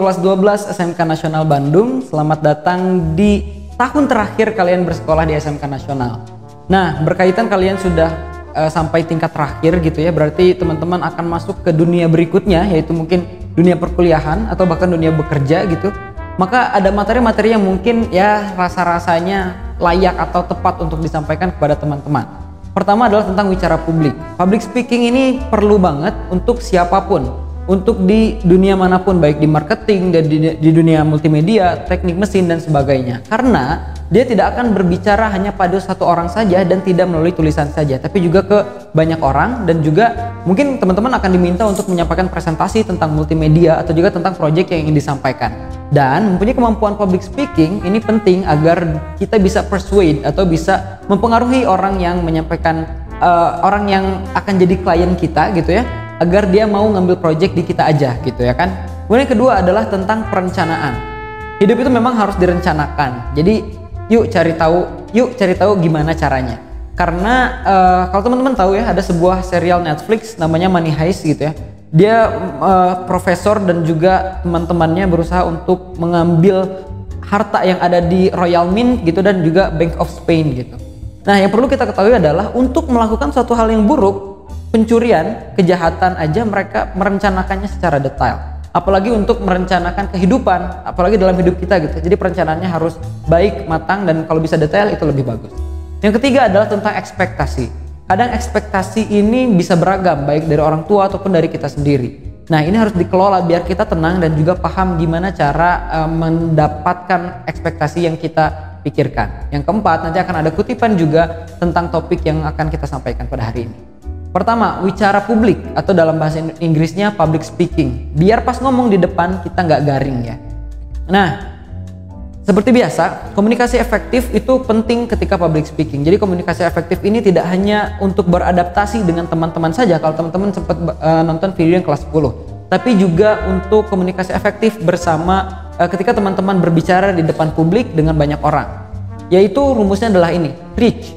kelas 12 SMK Nasional Bandung, selamat datang di tahun terakhir kalian bersekolah di SMK Nasional. Nah, berkaitan kalian sudah sampai tingkat terakhir gitu ya, berarti teman-teman akan masuk ke dunia berikutnya, yaitu mungkin dunia perkuliahan atau bahkan dunia bekerja gitu. Maka ada materi-materi yang mungkin ya rasa-rasanya layak atau tepat untuk disampaikan kepada teman-teman. Pertama adalah tentang wicara publik. Public speaking ini perlu banget untuk siapapun. Untuk di dunia manapun, baik di marketing, dan di dunia multimedia, teknik mesin dan sebagainya. Karena dia tidak akan berbicara hanya pada satu orang saja dan tidak melalui tulisan saja, tapi juga ke banyak orang, dan juga mungkin teman-teman akan diminta untuk menyampaikan presentasi tentang multimedia atau juga tentang proyek yang ingin disampaikan. Dan mempunyai kemampuan public speaking ini penting agar kita bisa persuade atau bisa mempengaruhi orang yang menyampaikan, orang yang akan jadi klien kita gitu ya, agar dia mau ngambil project di kita aja gitu ya kan. Kemudian yang kedua adalah tentang perencanaan. Hidup itu memang harus direncanakan. Jadi yuk cari tahu gimana caranya. Karena kalau teman-teman tahu ya, ada sebuah serial Netflix namanya Money Heist gitu ya. Dia profesor dan juga teman-temannya berusaha untuk mengambil harta yang ada di Royal Mint gitu dan juga Bank of Spain gitu. Nah, yang perlu kita ketahui adalah untuk melakukan suatu hal yang buruk, pencurian, kejahatan aja mereka merencanakannya secara detail. Apalagi untuk merencanakan kehidupan, apalagi dalam hidup kita gitu. Jadi perencanaannya harus baik, matang, dan kalau bisa detail itu lebih bagus. Yang ketiga adalah tentang ekspektasi. Kadang ekspektasi ini bisa beragam, baik dari orang tua ataupun dari kita sendiri. Nah, ini harus dikelola biar kita tenang dan juga paham gimana cara mendapatkan ekspektasi yang kita pikirkan. Yang keempat, nanti akan ada kutipan juga tentang topik yang akan kita sampaikan pada hari ini. Pertama, wicara publik atau dalam bahasa Inggrisnya public speaking. Biar pas ngomong di depan kita nggak garing ya. Nah, seperti biasa, komunikasi efektif itu penting ketika public speaking. Jadi komunikasi efektif ini tidak hanya untuk beradaptasi dengan teman-teman saja, kalau teman-teman sempat nonton video yang kelas 10. Tapi juga untuk komunikasi efektif bersama ketika teman-teman berbicara di depan publik dengan banyak orang. Yaitu rumusnya adalah ini, reach,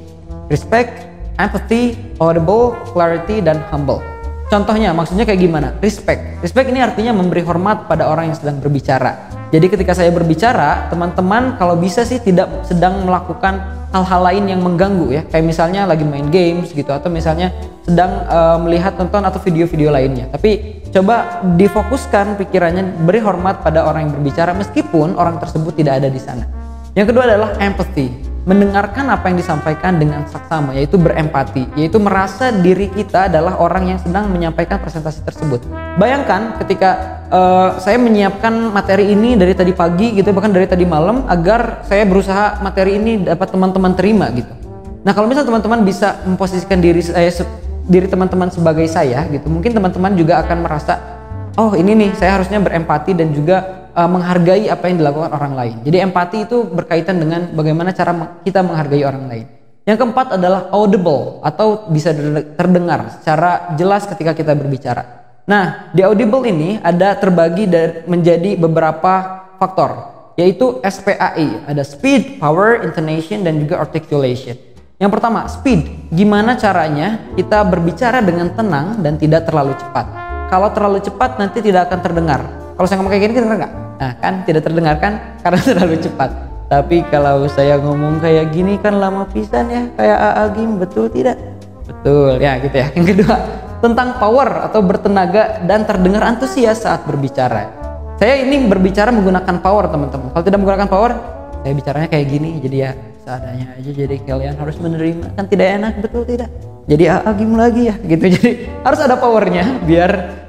respect, empathy, audible, clarity, dan humble. Contohnya, maksudnya kayak gimana? Respect. Respect ini artinya memberi hormat pada orang yang sedang berbicara. Jadi ketika saya berbicara, teman-teman kalau bisa sih tidak sedang melakukan hal-hal lain yang mengganggu ya. Kayak misalnya lagi main games gitu, atau misalnya sedang melihat tonton atau video-video lainnya. Tapi coba difokuskan pikirannya, beri hormat pada orang yang berbicara meskipun orang tersebut tidak ada di sana. Yang kedua adalah empathy. Mendengarkan apa yang disampaikan dengan saksama, yaitu berempati, yaitu merasa diri kita adalah orang yang sedang menyampaikan presentasi tersebut. Bayangkan ketika saya menyiapkan materi ini dari tadi pagi gitu, bahkan dari tadi malam, agar saya berusaha materi ini dapat teman-teman terima gitu. Nah, kalau misalnya teman-teman bisa memposisikan diri teman-teman sebagai saya gitu, mungkin teman-teman juga akan merasa, oh ini nih saya harusnya berempati dan juga menghargai apa yang dilakukan orang lain. Jadi empati itu berkaitan dengan bagaimana cara kita menghargai orang lain. Yang keempat adalah audible atau bisa terdengar secara jelas ketika kita berbicara. Nah, di audible ini ada terbagi menjadi beberapa faktor, yaitu SPAI, ada speed, power, intonation, dan juga articulation. Yang pertama, speed. Gimana caranya kita berbicara dengan tenang dan tidak terlalu cepat. Kalau terlalu cepat nanti tidak akan terdengar. Kalau saya ngomong kayak gini, dengar nggak? Nah, kan tidak terdengar kan karena terlalu cepat. Tapi kalau saya ngomong kayak gini kan lama pisan ya, kayak Agim, betul tidak? Betul ya gitu ya. Yang kedua, tentang power atau bertenaga dan terdengar antusias saat berbicara. Saya ini berbicara menggunakan power, teman-teman. Kalau tidak menggunakan power, saya bicaranya kayak gini, jadi ya seadanya aja. Jadi kalian harus menerima, kan tidak enak, betul tidak? Jadi Agim lagi ya gitu. Jadi harus ada powernya biar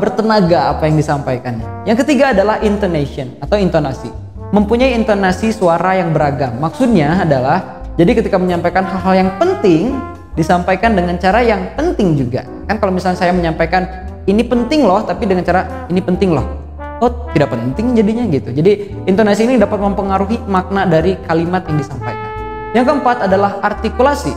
bertenaga apa yang disampaikan. Yang ketiga adalah intonation atau intonasi. Mempunyai intonasi suara yang beragam. Maksudnya adalah, jadi ketika menyampaikan hal-hal yang penting, disampaikan dengan cara yang penting juga. Kan kalau misalnya saya menyampaikan ini penting loh, tapi dengan cara ini penting loh, oh tidak penting jadinya gitu. Jadi intonasi ini dapat mempengaruhi makna dari kalimat yang disampaikan. Yang keempat adalah artikulasi.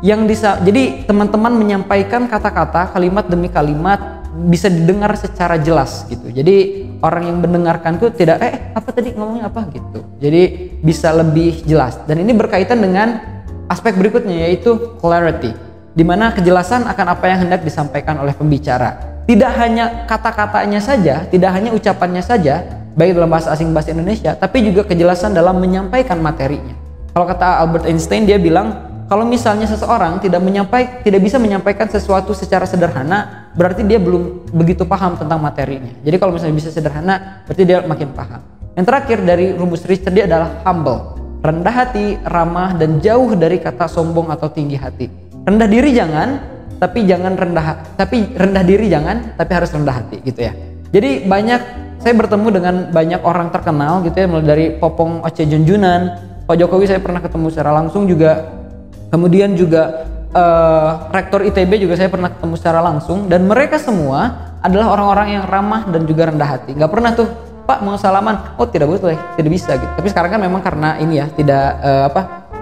Jadi teman-teman menyampaikan kata-kata, kalimat demi kalimat bisa didengar secara jelas gitu. Jadi orang yang mendengarkan tuh tidak apa tadi ngomongnya apa gitu. Jadi bisa lebih jelas. Dan ini berkaitan dengan aspek berikutnya, yaitu clarity, di mana kejelasan akan apa yang hendak disampaikan oleh pembicara. tidak hanya kata-katanya saja, tidak hanya ucapannya saja, baik dalam bahasa asing bahasa Indonesia, tapi juga kejelasan dalam menyampaikan materinya. Kalau kata Albert Einstein, dia bilang kalau misalnya seseorang tidak bisa menyampaikan sesuatu secara sederhana, berarti dia belum begitu paham tentang materinya. Jadi kalau misalnya bisa sederhana, berarti dia makin paham. Yang terakhir dari rumus Richard dia adalah humble, rendah hati, ramah, dan jauh dari kata sombong atau tinggi hati. Rendah diri jangan, tapi rendah diri jangan, tapi harus rendah hati gitu ya. Jadi saya bertemu dengan banyak orang terkenal gitu ya, mulai dari Popong Oce Junjunan, Pak Jokowi saya pernah ketemu secara langsung juga. Kemudian juga rektor ITB juga saya pernah ketemu secara langsung, dan mereka semua adalah orang-orang yang ramah dan juga rendah hati. Nggak pernah tuh, Pak mau salaman, oh tidak boleh, tidak bisa gitu. Tapi sekarang kan memang karena ini ya, tidak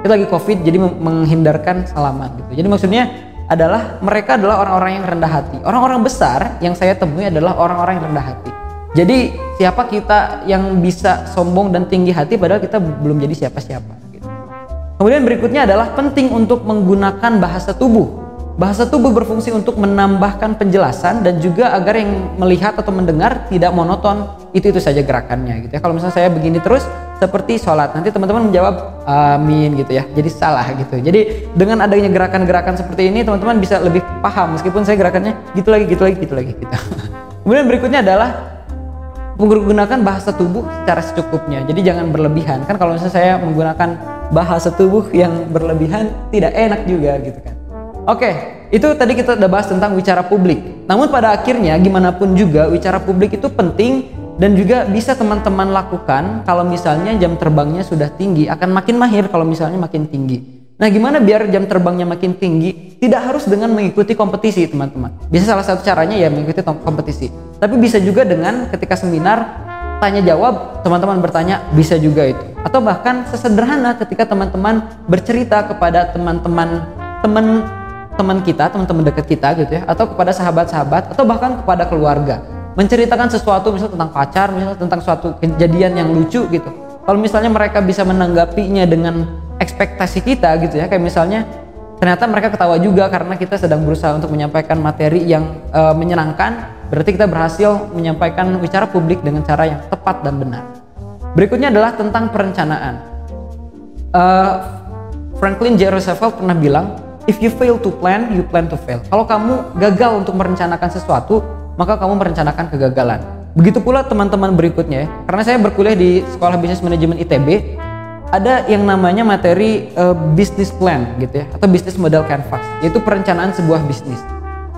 kita lagi COVID, jadi menghindarkan salaman gitu. Jadi maksudnya adalah mereka adalah orang-orang yang rendah hati. Orang-orang besar yang saya temui adalah orang-orang yang rendah hati. Jadi siapa kita yang bisa sombong dan tinggi hati padahal kita belum jadi siapa-siapa. Kemudian berikutnya adalah penting untuk menggunakan bahasa tubuh. Bahasa tubuh berfungsi untuk menambahkan penjelasan dan juga agar yang melihat atau mendengar tidak monoton itu saja gerakannya gitu ya. Kalau misalnya saya begini terus seperti sholat, nanti teman-teman menjawab amin gitu ya, jadi salah gitu. Jadi dengan adanya gerakan-gerakan seperti ini teman-teman bisa lebih paham meskipun saya gerakannya gitu lagi gitu. Kemudian berikutnya adalah menggunakan bahasa tubuh secara secukupnya, jadi jangan berlebihan. Kan kalau misalnya saya menggunakan bahasa tubuh yang berlebihan tidak enak juga gitu kan. Oke, itu tadi kita udah bahas tentang wicara publik. Namun pada akhirnya gimana pun juga wicara publik itu penting dan juga bisa teman-teman lakukan kalau misalnya jam terbangnya sudah tinggi, akan makin mahir kalau misalnya makin tinggi. Nah, gimana biar jam terbangnya makin tinggi? Tidak harus dengan mengikuti kompetisi, teman-teman. Bisa salah satu caranya ya mengikuti kompetisi. Tapi bisa juga dengan ketika seminar tanya jawab, teman-teman bertanya, bisa juga itu. Atau bahkan sesederhana ketika teman-teman bercerita kepada teman-teman dekat kita gitu ya, atau kepada sahabat-sahabat, atau bahkan kepada keluarga. Menceritakan sesuatu misalnya tentang pacar, misalnya tentang suatu kejadian yang lucu gitu. Kalau misalnya mereka bisa menanggapinya dengan ekspektasi kita gitu ya, kayak misalnya ternyata mereka ketawa juga karena kita sedang berusaha untuk menyampaikan materi yang menyenangkan, berarti kita berhasil menyampaikan wicara publik dengan cara yang tepat dan benar. Berikutnya adalah tentang perencanaan. Franklin J. Roosevelt pernah bilang, if you fail to plan, you plan to fail. Kalau kamu gagal untuk merencanakan sesuatu, maka kamu merencanakan kegagalan. Begitu pula teman-teman berikutnya ya, karena saya berkuliah di Sekolah Bisnis Manajemen ITB, ada yang namanya materi business plan gitu ya, atau business model canvas, yaitu perencanaan sebuah bisnis.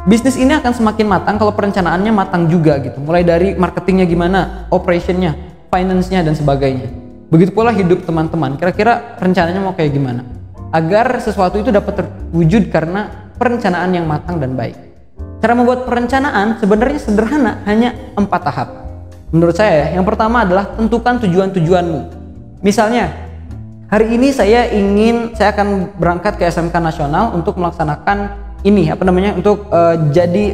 Bisnis ini akan semakin matang kalau perencanaannya matang juga gitu, mulai dari marketingnya gimana, operationnya, finance-nya dan sebagainya. Begitu pula hidup teman-teman, kira-kira rencananya mau kayak gimana agar sesuatu itu dapat terwujud karena perencanaan yang matang dan baik. Cara membuat perencanaan sebenarnya sederhana, hanya 4 tahap menurut saya ya. Yang pertama adalah tentukan tujuan-tujuanmu. Misalnya hari ini saya akan berangkat ke SMK Nasional untuk melaksanakan untuk jadi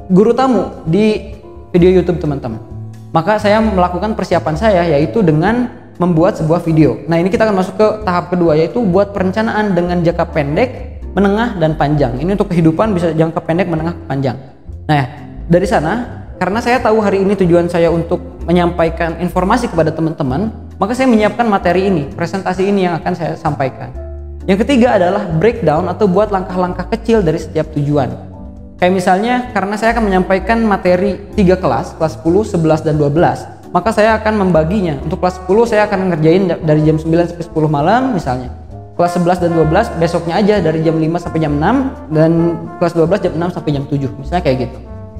guru tamu di video YouTube teman-teman. Maka saya melakukan persiapan saya yaitu dengan membuat sebuah video. Nah, ini kita akan masuk ke tahap kedua, yaitu buat perencanaan dengan jangka pendek, menengah, dan panjang. Ini untuk kehidupan bisa jangka pendek, menengah, panjang. Nah, dari sana karena saya tahu hari ini tujuan saya untuk menyampaikan informasi kepada teman-teman, maka saya menyiapkan materi ini, presentasi ini yang akan saya sampaikan. Yang ketiga adalah breakdown atau buat langkah-langkah kecil dari setiap tujuan. Kayak misalnya karena saya akan menyampaikan materi 3 kelas 10, 11, dan 12, maka saya akan membaginya. Untuk kelas 10 saya akan ngerjain dari jam 9 sampai 10 malam misalnya. Kelas 11 dan 12 besoknya aja dari jam 5 sampai jam 6, dan kelas 12 jam 6 sampai jam 7, misalnya kayak gitu.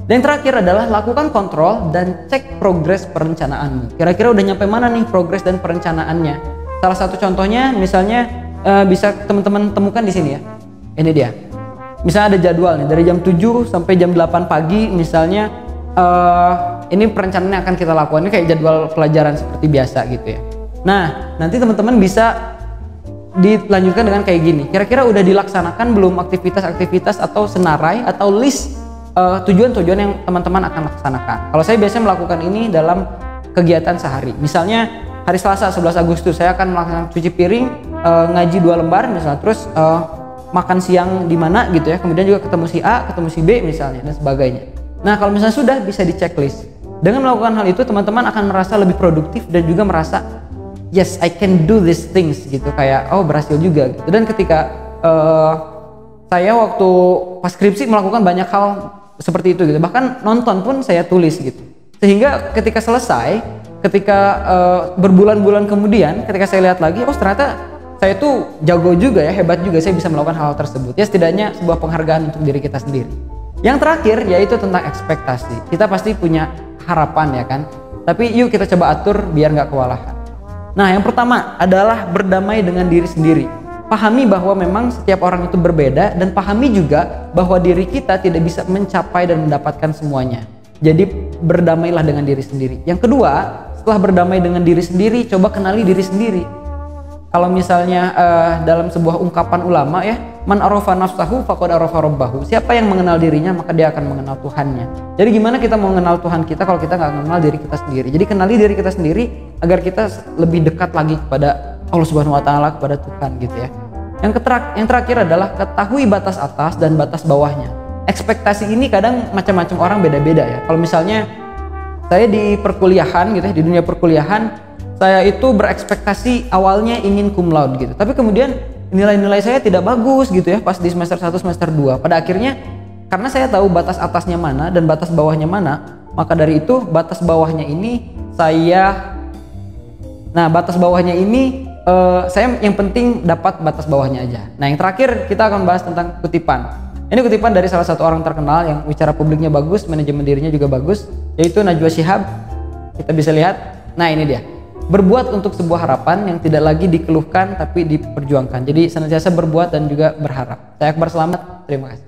Dan yang terakhir adalah lakukan kontrol dan cek progres perencanaanmu. Kira-kira udah nyampe mana nih progres dan perencanaannya. Salah satu contohnya misalnya bisa teman-teman temukan di sini ya. Ini dia. Misalnya ada jadwal nih dari jam 7 sampai jam 8 pagi misalnya, ini perencanaan yang akan kita lakukan. Ini kayak jadwal pelajaran seperti biasa gitu ya. Nah, nanti teman-teman bisa dilanjutkan dengan kayak gini. Kira-kira udah dilaksanakan belum aktivitas-aktivitas atau senarai atau list tujuan-tujuan yang teman-teman akan laksanakan. Kalau saya biasanya melakukan ini dalam kegiatan sehari. Misalnya hari Selasa 11 Agustus saya akan melakukan cuci piring, ngaji 2 lembar misalnya, terus makan siang di mana gitu ya. Kemudian juga ketemu si A, ketemu si B misalnya dan sebagainya. Nah, kalau misalnya sudah, bisa di checklist. Dengan melakukan hal itu, teman-teman akan merasa lebih produktif dan juga merasa yes, I can do these things gitu, kayak oh berhasil juga gitu. Dan ketika saya waktu pas skripsi melakukan banyak hal seperti itu gitu, bahkan nonton pun saya tulis gitu, sehingga ketika selesai, ketika berbulan-bulan kemudian ketika saya lihat lagi, oh ternyata saya tuh jago juga ya, hebat juga, saya bisa melakukan hal tersebut. Ya setidaknya sebuah penghargaan untuk diri kita sendiri. Yang terakhir yaitu tentang ekspektasi. Kita pasti punya harapan ya kan, tapi yuk kita coba atur biar nggak kewalahan. Nah, yang pertama adalah berdamai dengan diri sendiri. Pahami bahwa memang setiap orang itu berbeda, dan pahami juga bahwa diri kita tidak bisa mencapai dan mendapatkan semuanya. Jadi berdamailah dengan diri sendiri. Yang kedua, setelah berdamai dengan diri sendiri, coba kenali diri sendiri. Kalau misalnya dalam sebuah ungkapan ulama ya, man arafa nafsahu faqad arafa rabbahu. Siapa yang mengenal dirinya, maka dia akan mengenal Tuhannya. Jadi gimana kita mau mengenal Tuhan kita kalau kita nggak mengenal diri kita sendiri? Jadi kenali diri kita sendiri agar kita lebih dekat lagi kepada Allah Subhanahu wa taala, kepada Tuhan gitu ya. Yang terakhir adalah ketahui batas atas dan batas bawahnya. Ekspektasi ini kadang macam-macam orang beda-beda ya. Kalau misalnya saya di perkuliahan gitu ya, di dunia perkuliahan, saya itu berekspektasi awalnya ingin cum laude gitu. Tapi kemudian nilai-nilai saya tidak bagus gitu ya pas di semester 1, semester 2. Pada akhirnya karena saya tahu batas atasnya mana dan batas bawahnya mana, maka dari itu batas bawahnya ini batas bawahnya ini saya yang penting dapat batas bawahnya aja. Nah, yang terakhir kita akan bahas tentang kutipan. Ini kutipan dari salah satu orang terkenal yang bicara publiknya bagus, manajemen dirinya juga bagus, yaitu Najwa Shihab. Kita bisa lihat. Nah, ini dia. Berbuat untuk sebuah harapan yang tidak lagi dikeluhkan tapi diperjuangkan. Jadi senantiasa berbuat dan juga berharap. Saya Akbar, selamat. Terima kasih.